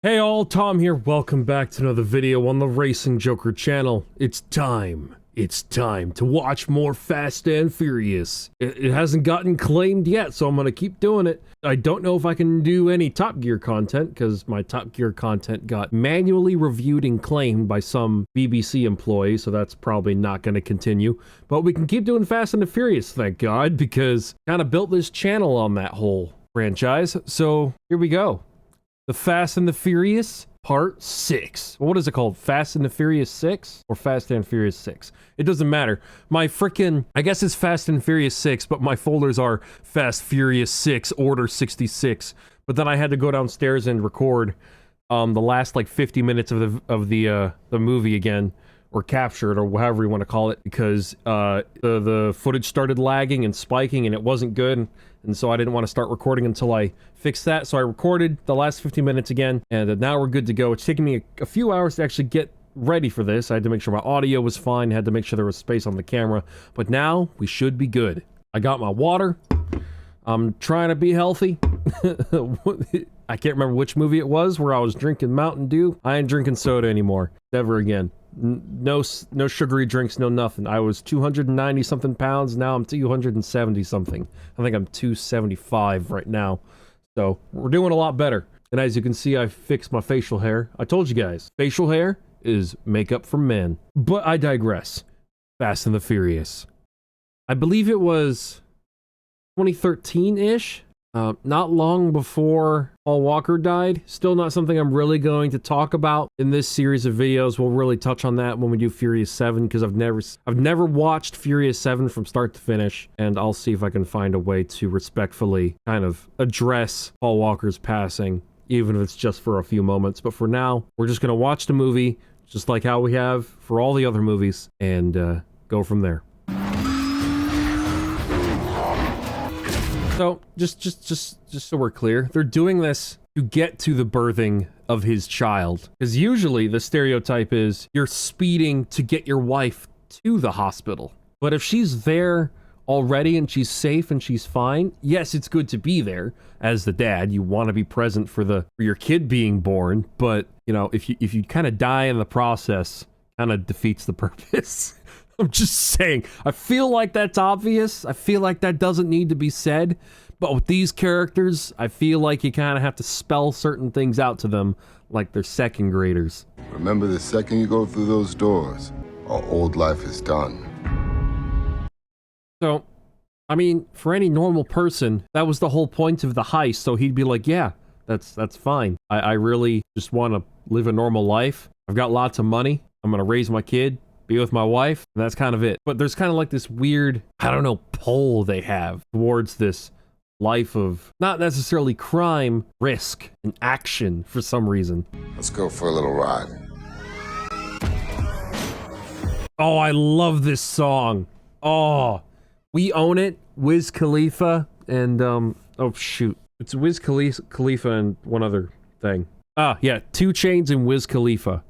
Hey all, Tom here. Welcome back to another video on the Racing Joker channel. It's time to watch more Fast and Furious. It hasn't gotten claimed yet, so I'm gonna keep doing it. I don't know if I can do any Top Gear content, because my Top Gear content got manually reviewed and claimed by some BBC employee, so that's probably not gonna continue. But we can keep doing Fast and the Furious, thank God, because kind of built this channel on that whole franchise. So here we go. The Fast and the Furious Part 6. What is it called? Fast and the Furious 6? Or Fast and Furious 6? It doesn't matter. My frickin'... I guess it's Fast and Furious 6, but my folders are Fast Furious 6, Order 66. But then I had to go downstairs and record the last, like, 50 minutes of the movie again. Or capture it, or however you want to call it, because the footage started lagging and spiking, and it wasn't good, and so I didn't want to start recording until I fixed that, so I recorded the last 50 minutes again, and now we're good to go. It's taken me a few hours to actually get ready for this. I had to make sure my audio was fine, had to make sure there was space on the camera, but now we should be good. I got my water. I'm trying to be healthy. I can't remember which movie it was where I was drinking Mountain Dew. I ain't drinking soda anymore. Never again. No sugary drinks, no nothing. I was 290 something pounds, now I'm 270 something. I think I'm 275 right now. So we're doing a lot better. And as you can see, I fixed my facial hair. I told you guys, facial hair is makeup for men. But I digress. Fast and the Furious. I believe it was 2013-ish. Not long before Paul Walker died. Still not something I'm really going to talk about in this series of videos. We'll really touch on that when we do Furious 7, because I've never watched Furious 7 from start to finish, and I'll see if I can find a way to respectfully kind of address Paul Walker's passing, even if it's just for a few moments. But for now, we're just gonna watch the movie, just like how we have for all the other movies, and go from there. So, just so we're clear, they're doing this to get to the birthing of his child. Because usually the stereotype is you're speeding to get your wife to the hospital. But if she's there already and she's safe and she's fine, yes, it's good to be there as the dad. You want to be present for your kid being born, but you know, if you kind of die in the process, kind of defeats the purpose. I'm just saying, I feel like that's obvious. I feel like that doesn't need to be said. But with these characters, I feel like you kind of have to spell certain things out to them like they're second graders. Remember, the second you go through those doors, our old life is done. So, I mean, for any normal person, that was the whole point of the heist. So he'd be like, yeah, that's fine. I really just want to live a normal life. I've got lots of money. I'm going to raise my kid, be with my wife, and that's kind of it. But there's kind of like this weird, I don't know, pull they have towards this life of not necessarily crime, risk, and action for some reason. Let's go for a little ride. Oh, I love this song. Oh, We Own It, Wiz Khalifa, and oh shoot, it's Wiz Khalifa and one other thing. Ah, yeah, 2 Chainz and Wiz Khalifa.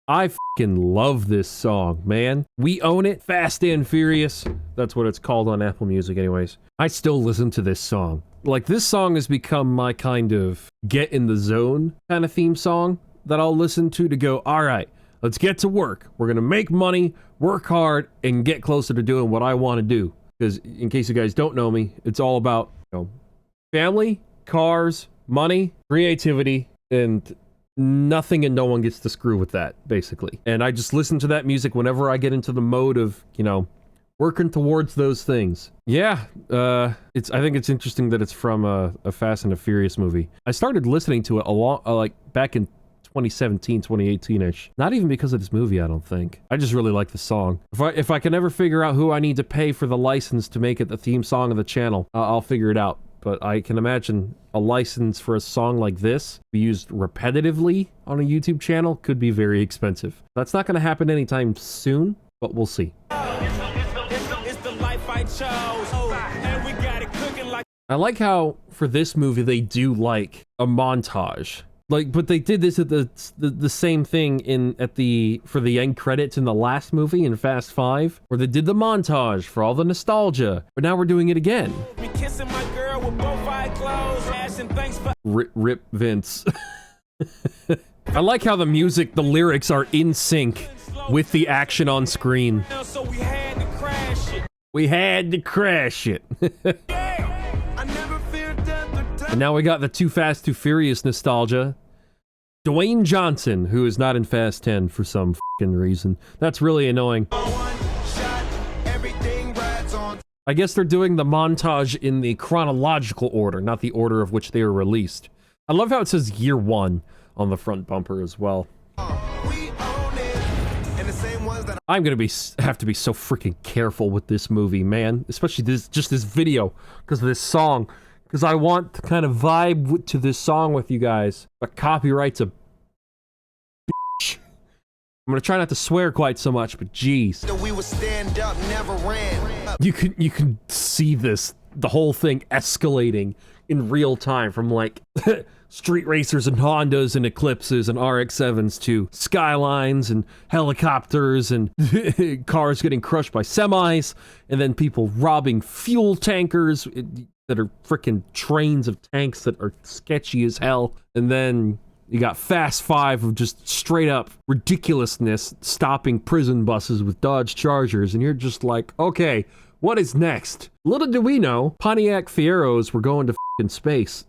I fucking love this song, man. We Own It, Fast and Furious. That's what it's called on Apple Music anyways. I still listen to this song. Like, this song has become my kind of get in the zone kind of theme song that I'll listen to go, all right, let's get to work. We're gonna make money, work hard, and get closer to doing what I want to do. Because in case you guys don't know me, it's all about, you know, family, cars, money, creativity, and nothing and no one gets to screw with that, basically. And I just listen to that music whenever I get into the mode of, you know, working towards those things. Yeah, I think it's interesting that it's from a Fast and the Furious movie. I started listening to it like back in 2017, 2018-ish. Not even because of this movie, I don't think. I just really like the song. If I can ever figure out who I need to pay for the license to make it the theme song of the channel, I'll figure it out. But I can imagine a license for a song like this be used repetitively on a YouTube channel could be very expensive. That's not going to happen anytime soon, but we'll see. I like how for this movie they do like a montage. Like, but they did this at the same thing for the end credits in the last movie in Fast 5, where they did the montage for all the nostalgia. But now we're doing it again. Rip Vince. I like how the music, the lyrics are in sync with the action on screen. So we had to crash it. We had to crash it. I never feared death or time. And now we got the Too Fast, Too Furious nostalgia. Dwayne Johnson, who is not in Fast 10 for some fucking reason. That's really annoying. I guess they're doing the montage in the chronological order, not the order of which they were released. I love how it says year 1 on the front bumper as well. I'm gonna have to be so freaking careful with this movie, man. Especially this video, because of this song. Because I want to kind of vibe to this song with you guys. But copyright's a bitch. I'm gonna try not to swear quite so much, but geez. We would stand up, never ran. You can see the whole thing escalating in real time from like street racers and Hondas and Eclipses and RX-7s to Skylines and helicopters and cars getting crushed by semis, and then people robbing fuel tankers that are freaking trains of tanks that are sketchy as hell, and then you got Fast 5 of just straight up ridiculousness, stopping prison buses with Dodge Chargers, and you're just like, okay, what is next? Little do we know, Pontiac Fieros were going to f***ing space.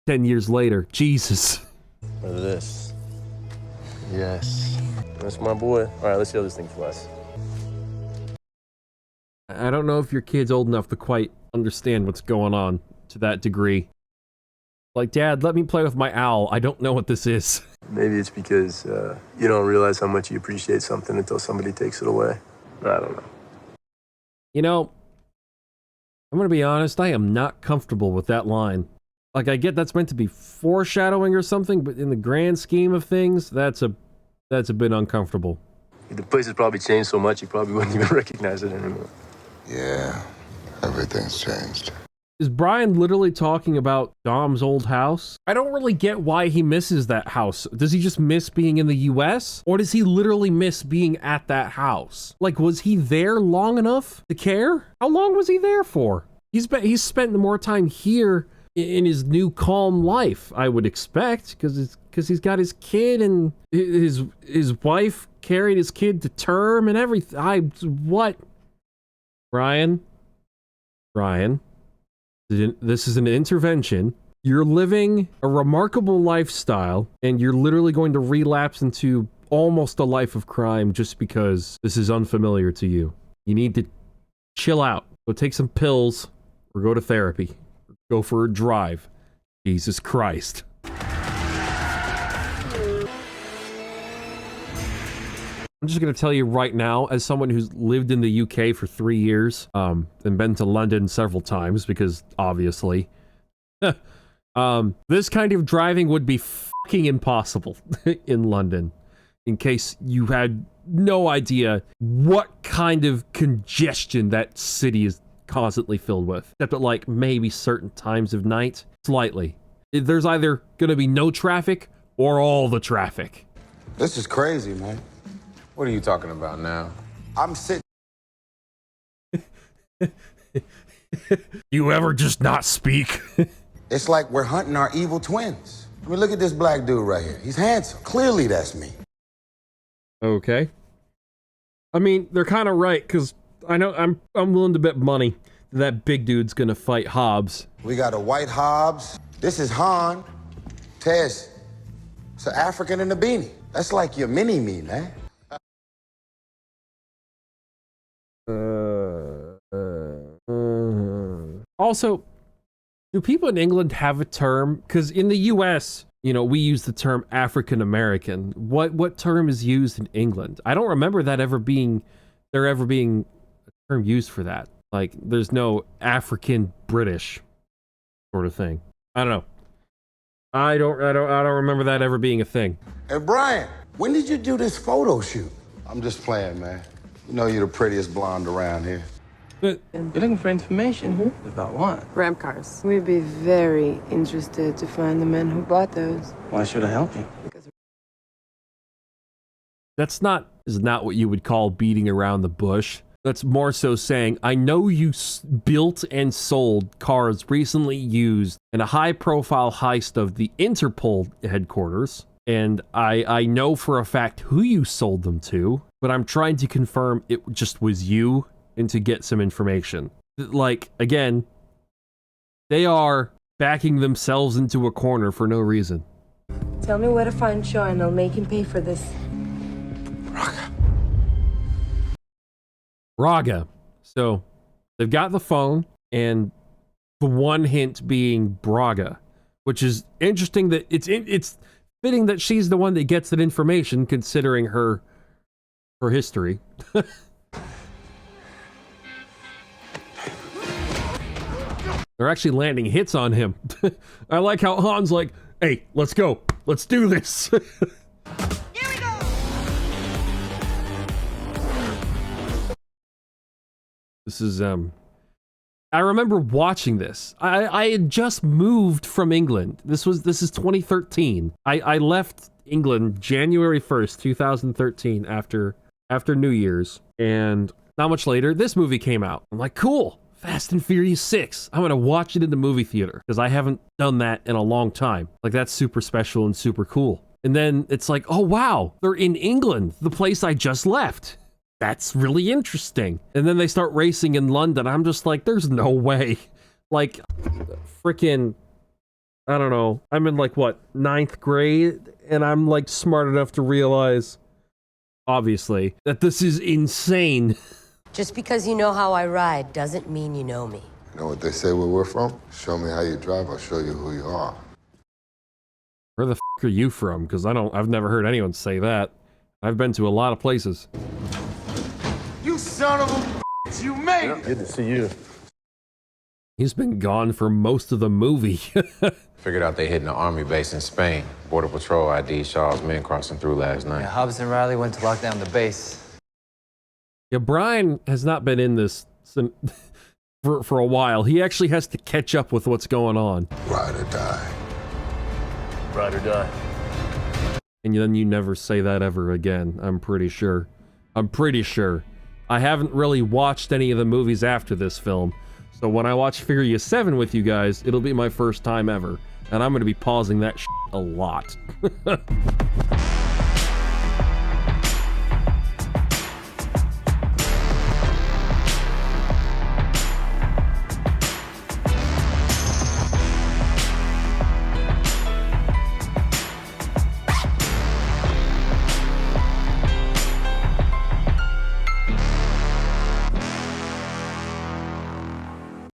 10 years later, Jesus. Look at this. Yes. That's my boy. All right, let's see how this thing flies. I don't know if your kid's old enough to quite understand what's going on to that degree. Like, Dad, let me play with my owl. I don't know what this is. Maybe it's because you don't realize how much you appreciate something until somebody takes it away. I don't know. You know, I'm gonna be honest, I am not comfortable with that line. Like, I get that's meant to be foreshadowing or something, but in the grand scheme of things, that's a bit uncomfortable. The place has probably changed so much you probably wouldn't even recognize it anymore. Yeah, everything's changed. Is Brian literally talking about Dom's old house? I don't really get why he misses that house. Does he just miss being in the US? Or does he literally miss being at that house? Like, was he there long enough to care? How long was he there for? He's spent more time here in his new calm life, I would expect, because he's got his kid and his wife carried his kid to term and everything. What? Brian, this is an intervention. You're living a remarkable lifestyle, and you're literally going to relapse into almost a life of crime just because this is unfamiliar to you. You need to chill out. Go take some pills, or go to therapy. Go for a drive. Jesus Christ. I'm just going to tell you right now, as someone who's lived in the UK for 3 years, and been to London several times, because obviously, this kind of driving would be fucking impossible in London, in case you had no idea what kind of congestion that city is constantly filled with, except at like maybe certain times of night, slightly. There's either going to be no traffic or all the traffic. This is crazy, man. What are you talking about now? I'm sitting. You ever just not speak? It's like we're hunting our evil twins. I mean, look at this black dude right here. He's handsome. Clearly, that's me. Okay. I mean, they're kind of right, because I know I'm willing to bet money that big dude's gonna fight Hobbs. We got a white Hobbs. This is Han. Tess. It's an African in a beanie. That's like your mini-me, man. Also, do people in England have a term? Because in the US, you know, we use the term African American. What term is used in England? I don't remember that ever being a term used for that. Like, there's no African British sort of thing. I don't know. I don't remember that ever being a thing. Hey, Brian, when did you do this photo shoot? I'm just playing, man. You know you're the prettiest blonde around here. But You're looking for information? About what? Ramp cars. We'd be very interested to find the men who bought those. Why should I help you? that's not what you would call beating around the bush. That's more so saying, I know you built and sold cars recently used in a high-profile heist of the Interpol headquarters, and I know for a fact who you sold them to, but I'm trying to confirm it just was you and to get some information. Like, again, they are backing themselves into a corner for no reason. Tell me where to find Shaw and I'll make him pay for this. Raga. So they've got the phone, and the one hint being Braga, which is interesting that it's fitting that she's the one that gets that information considering her history. They're actually landing hits on him. I like how Han's like, hey, let's go. Let's do this. This is, I remember watching this. I had just moved from England. This is 2013. I left England January 1st, 2013 after New Year's. And not much later, this movie came out. I'm like, cool. Fast and Furious 6. I'm gonna watch it in the movie theater because I haven't done that in a long time. Like, that's super special and super cool. And then it's like, oh wow, they're in England, the place I just left. That's really interesting. And then they start racing in London. I'm just like, there's no way. Like, freaking, I don't know. I'm in like, what, 9th grade? And I'm like smart enough to realize, obviously, that this is insane. Just because you know how I ride doesn't mean you know me. You know what they say where we're from? Show me how you drive, I'll show you who you are. Where the f*** are you from? Because I've never heard anyone say that. I've been to a lot of places. You son of a bitch, you made it! Good to see you. He's been gone for most of the movie. Figured out they hit an army base in Spain. Border Patrol ID Shaw's men crossing through last night. Yeah, Hobbs and Riley went to lock down the base. Yeah, Brian has not been in this for a while. He actually has to catch up with what's going on. Ride or die. Ride or die. And then you never say that ever again, I'm pretty sure. I haven't really watched any of the movies after this film, so when I watch Furious 7 with you guys, it'll be my first time ever, and I'm going to be pausing that shit a lot.